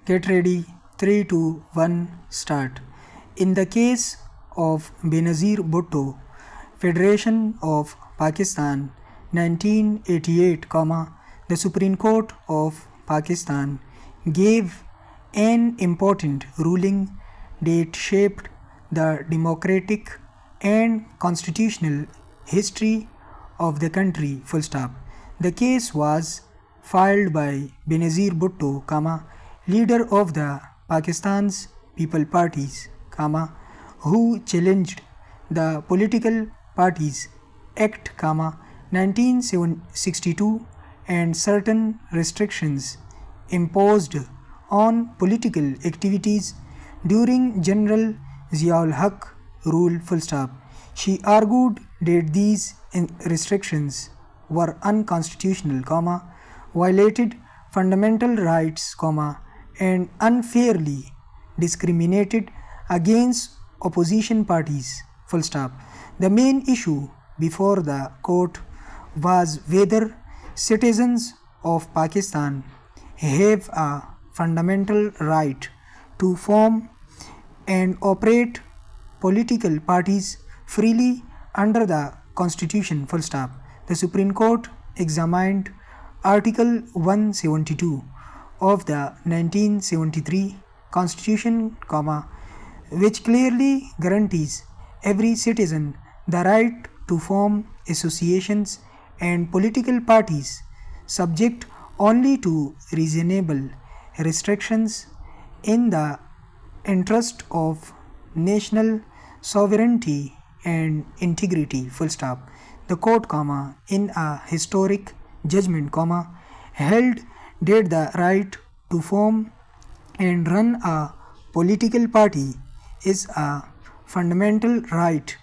Get ready, 3, 2, 1, start. In the case of Benazir Bhutto, Federation of Pakistan, 1988, the Supreme Court of Pakistan gave an important ruling that shaped the democratic and constitutional history of the country. Full stop. The case was filed by Benazir Bhutto, leader of the Pakistan's People Parties, who challenged the Political Parties Act, 1962 and certain restrictions imposed on political activities during General Ziaul Haq rule. Full stop. She argued that these restrictions were unconstitutional, violated fundamental rights, and unfairly discriminated against opposition parties. Full stop. The main issue before the court was whether citizens of Pakistan have a fundamental right to form and operate political parties freely under the Constitution. Full stop. The Supreme Court examined Article 172 of the 1973 Constitution, which clearly guarantees every citizen the right to form associations and political parties, subject only to reasonable restrictions in the interest of national sovereignty and integrity. Full stop. The court, in a historic judgment, held that the right to form and run a political party is a fundamental right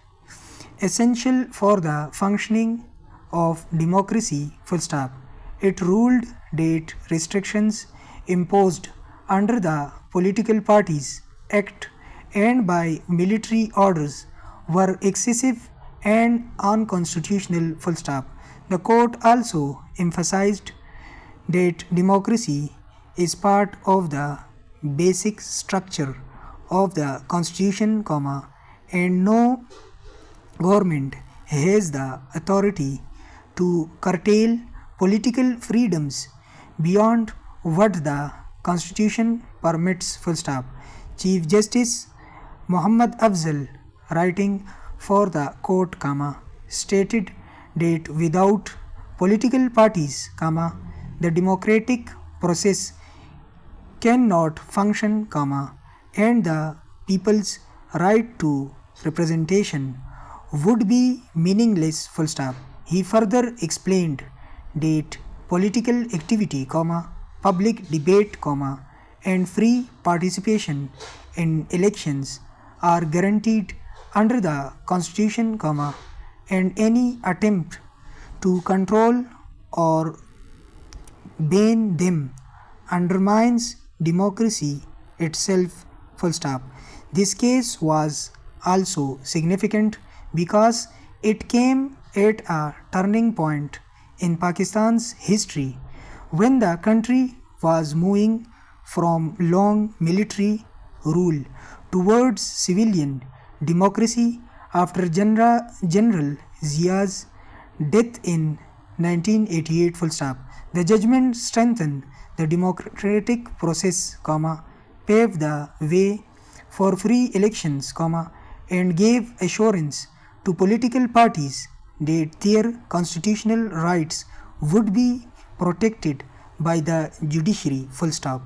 essential for the functioning of democracy. Full stop. It ruled that restrictions imposed under the Political Parties Act and by military orders were excessive and unconstitutional. Full stop. The court also emphasized that democracy is part of the basic structure of the Constitution, and no government has the authority to curtail political freedoms beyond what the Constitution permits. Full stop. Chief Justice Muhammad Afzal, writing for the court, stated that without political parties, the democratic process cannot function, and the people's right to representation would be meaningless. Full stop. He further explained that political activity, public debate, and free participation in elections are guaranteed under the Constitution, and any attempt to control or ban them undermines democracy itself. Full stop. This case was also significant because it came at a turning point in Pakistan's history when the country was moving from long military rule towards civilian democracy after General Zia's death in 1988. Full stop. The judgment strengthened the democratic process, paved the way for free elections, and gave assurance to political parties that their constitutional rights would be protected by the judiciary. Full stop.